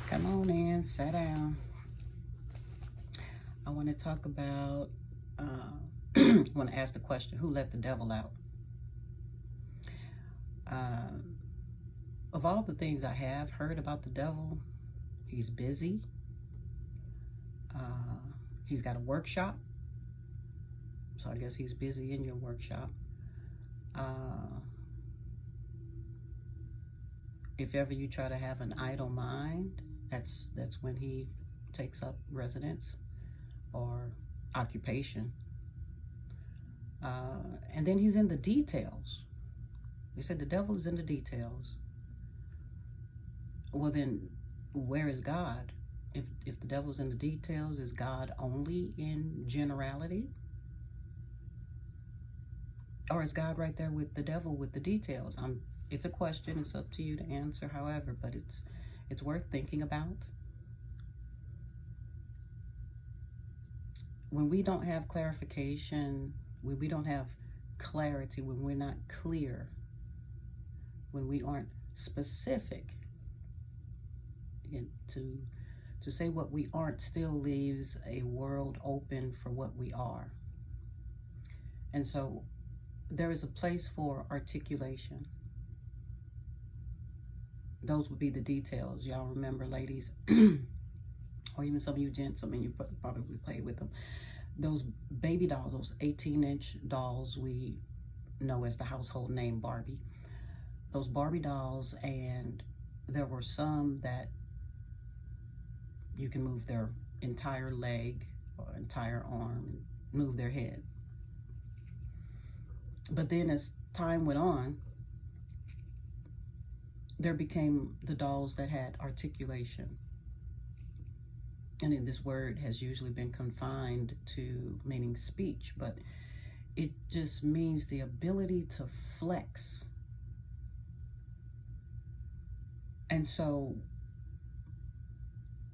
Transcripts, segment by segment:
Come on in, sit down. I want to talk about, I want to ask the question, who let the devil out? Of all the things I have heard about the devil, he's busy. He's got a workshop. So I guess he's busy in your workshop. If ever you try to have an idle mind, that's when he takes up residence or occupation. And then he's in the details. They said the devil is in the details. Well, then where is God? If the devil's in the details, is God only in generality? Or is God right there with the devil with the details? It's a question. It's up to you to answer, however, but it's worth thinking about. When we don't have clarification, when we don't have clarity, when we're not clear, when we aren't specific, to say what we aren't still leaves a world open for what we are. And so there is a place for articulation. Those would be the details. Y'all remember, ladies, or even some of you gents, you probably played with them. Those baby dolls, those 18-inch dolls we know as the household name Barbie. Those Barbie dolls, and there were some that you can move their entire leg or entire arm and move their head. But then as time went on, there became the dolls that had articulation. And then this word has usually been confined to meaning speech, but it just means the ability to flex. And so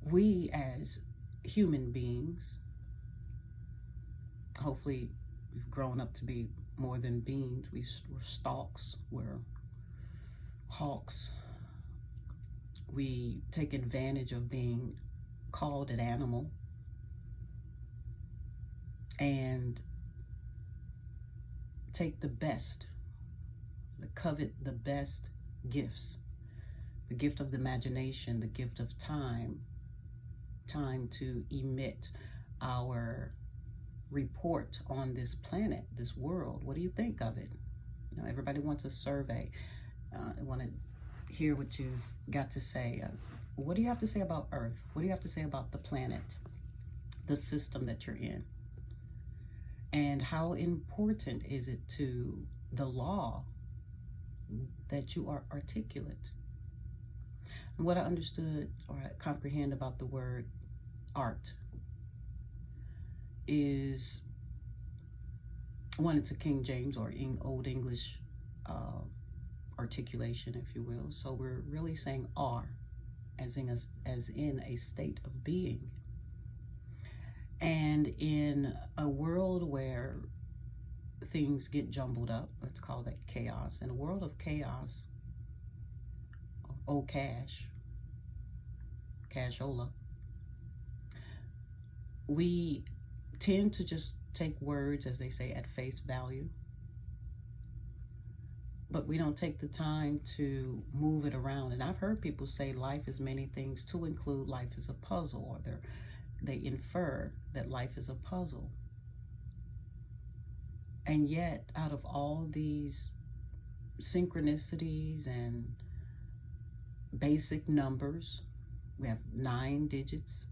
we as human beings, hopefully we've grown up to be more than beings. We're stalks, we're hawks. We take advantage of being called an animal and take the best, covet the best gifts, the gift of the imagination, the gift of time to emit our report on this planet, this world. What do you think of it? Everybody wants a survey. I want to hear what you've got to say. What do you have to say about Earth? What do you have to say about the planet, the system that you're in? And how important is it to the law that you are articulate? And what I understood or I comprehend about the word art is, one, it's a King James or Old English articulation, if you will. So we're really saying are, as in a state of being. And in a world where things get jumbled up, let's call that chaos. In a world of chaos, cashola, we tend to just take words, as they say, at face value. But we don't take the time to move it around. And I've heard people say life is many things, to include life is a puzzle, or they infer that life is a puzzle. And yet, out of all these synchronicities and basic numbers, we have 9 digits.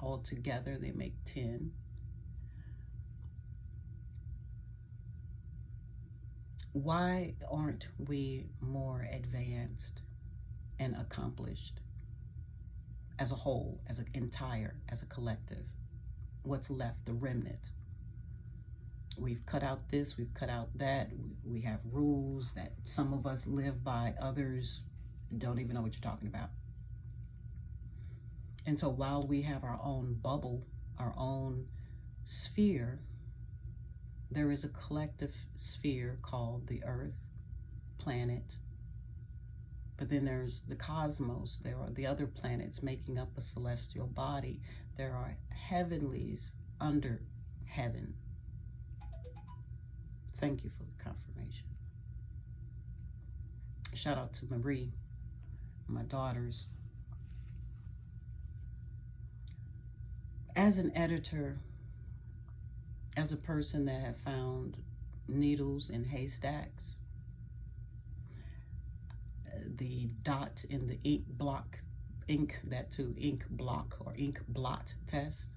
All together, they make 10. Why aren't we more advanced and accomplished as a whole, as an entire, as a collective? What's left, the remnant? We've cut out this, we've cut out that. We have rules that some of us live by, others don't even know what you're talking about. And so while we have our own bubble, our own sphere, there is a collective sphere called the Earth, planet, But then there's the cosmos. There are the other planets making up a celestial body. There are heavenlies under heaven. Thank you for the confirmation. Shout out to Marie, my daughters. As an editor, as a person that have found needles in haystacks, the dot in the ink block test,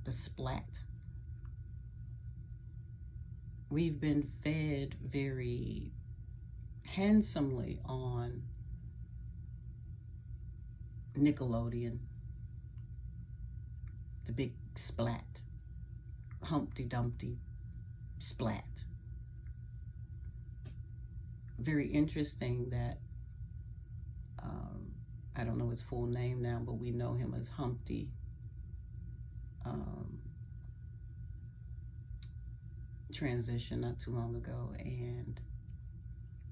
the splat. We've been fed very handsomely on Nickelodeon, the big splat, Humpty Dumpty splat. Very interesting that, I don't know his full name now, but we know him as Humpty. Transition not too long ago, and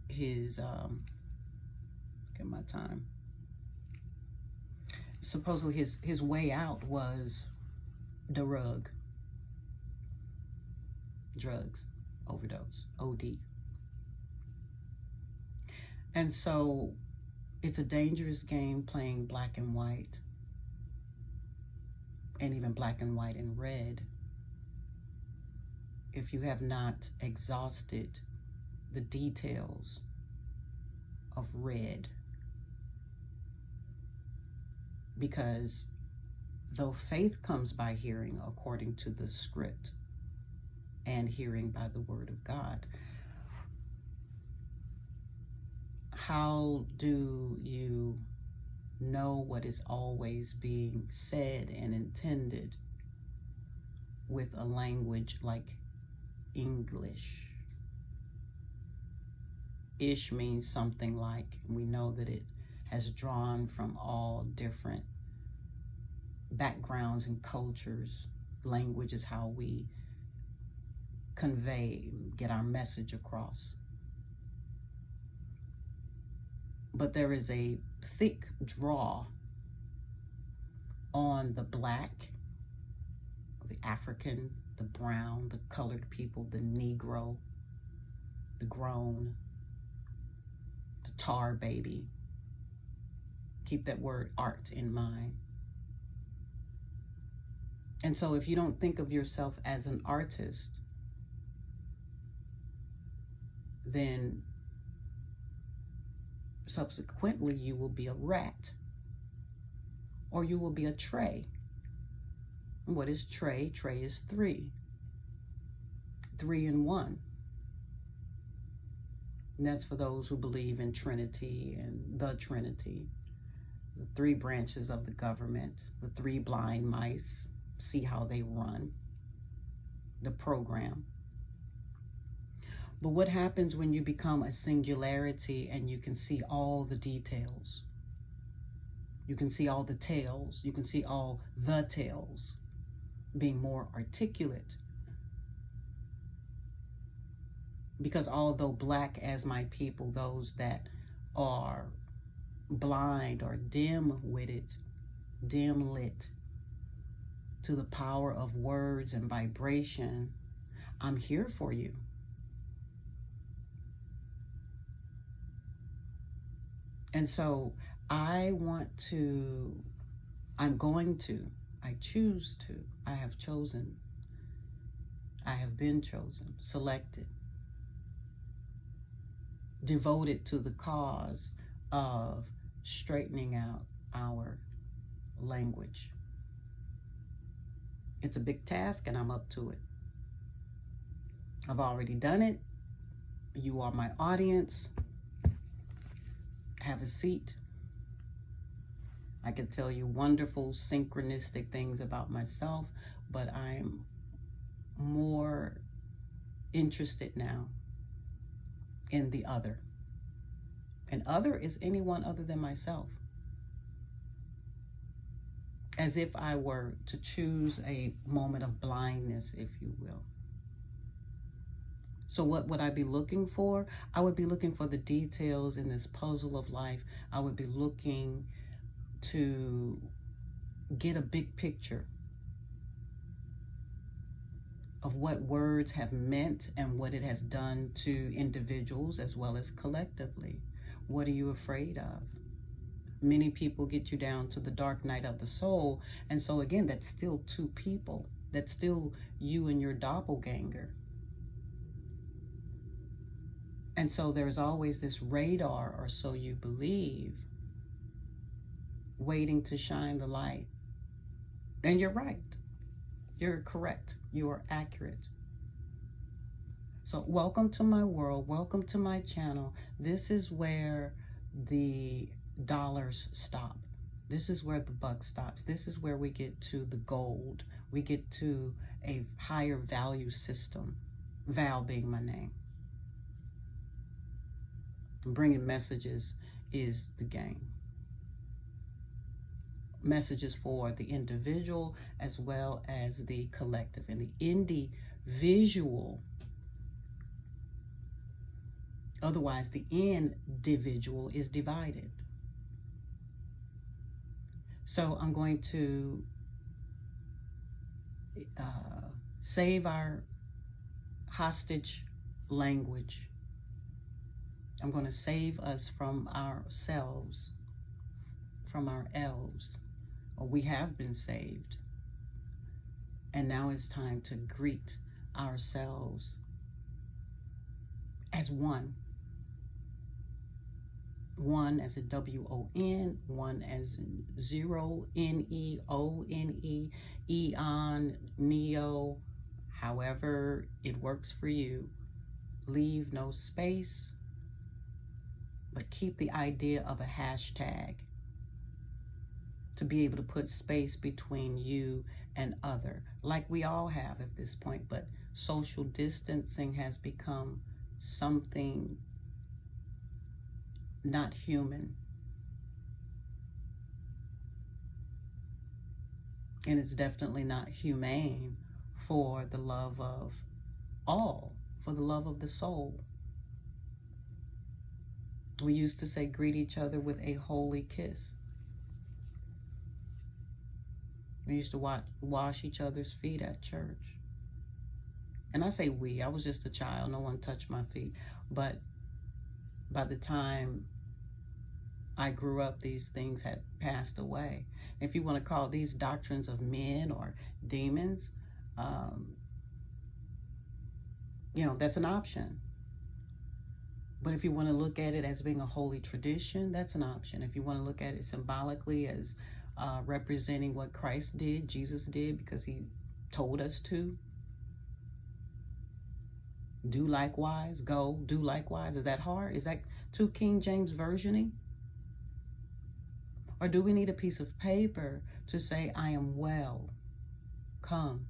his, look at my time. Supposedly his way out was drugs, overdose, OD. And so it's a dangerous game playing black and white, and even black and white and red, if you have not exhausted the details of red. Because though faith comes by hearing according to the script, and hearing by the word of God, how do you know what is always being said and intended with a language like English? Ish means something like, we know that it has drawn from all different backgrounds and cultures. Language is how we convey, get our message across. But there is a thick draw on the black, the African, the brown, the colored people, the Negro, the grown, the tar baby. Keep that word art in mind. And so if you don't think of yourself as an artist, then subsequently you will be a rat, or you will be a tray. What is tray? Tray is 3 in 1. And that's for those who believe in Trinity and the Trinity, the 3 branches of the government, the 3 blind mice. See how they run the program. But what happens when you become a singularity and you can see all the details? You can see all the tales. You can see all the tales, being more articulate. Because although black as my people, those that are blind or dim-witted, dim-lit to the power of words and vibration, I'm here for you. And so I choose to, I have chosen, I have been chosen, selected, devoted to the cause of straightening out our language. It's a big task and I'm up to it. I've already done it. You are my audience. Have a seat. I can tell you wonderful synchronistic things about myself, but I'm more interested now in the other. And other is anyone other than myself. As if I were to choose a moment of blindness, if you will. So what would I be looking for? I would be looking for the details in this puzzle of life. I would be looking to get a big picture of what words have meant and what it has done to individuals as well as collectively. What are you afraid of? Many people get you down to the dark night of the soul. And so again, that's still two people. That's still you and your doppelganger. And so there's always this radar, or so you believe, waiting to shine the light. And you're right. You're correct. You are accurate. So welcome to my world. Welcome to my channel. This is where the dollars stop. This is where the buck stops. This is where we get to the gold. We get to a higher value system. Val being my name. Bringing messages is the game. Messages for the individual as well as the collective. And the individual, otherwise the individual, is divided. So I'm going to save our hostage language. I'm going to save us from ourselves, from our elves. Or we have been saved. And now it's time to greet ourselves as one. One as a W-O-N, one as in zero, N-E-O-N-E, eon, neo, however it works for you. Leave no space, but keep the idea of a hashtag to be able to put space between you and other, like we all have at this point. But social distancing has become something not human. And it's definitely not humane for the love of all, for the love of the soul. We used to say, greet each other with a holy kiss. We used to wash each other's feet at church. And I say we, I was just a child. No one touched my feet. But by the time I grew up, these things had passed away. If you want to call these doctrines of men or demons, that's an option. But if you want to look at it as being a holy tradition, that's an option. If you want to look at it symbolically as representing what Christ did, Jesus did, because he told us to. Do likewise, go, do likewise. Is that hard? Is that too King James version-y? Or do we need a piece of paper to say, I am well, come?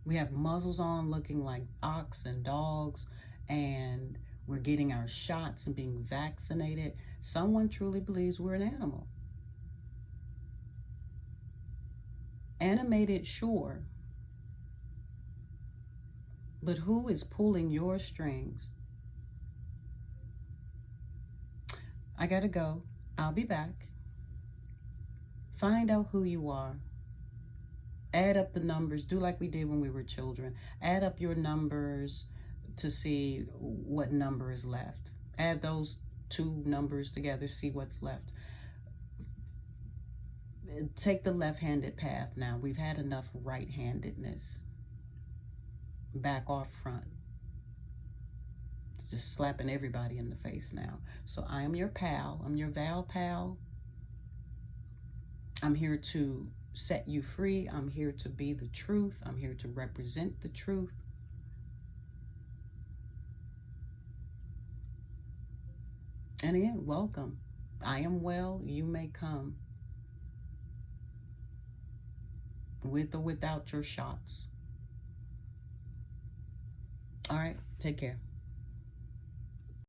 We have muzzles on looking like ox and dogs, and we're getting our shots and being vaccinated. Someone truly believes we're an animal. Animated, sure. But who is pulling your strings? I gotta go. I'll be back. Find out who you are. Add up the numbers. Do like we did when we were children. Add up your numbers to see what number is left. Add those two numbers together, see what's left. Take the left-handed path now. We've had enough right-handedness. Back off front. It's just slapping everybody in the face now. So I am your pal. I'm your Val pal. I'm here to set you free. I'm here to be the truth. I'm here to represent the truth. And again, welcome. I am well. You may come. With or without your shots. All right. Take care.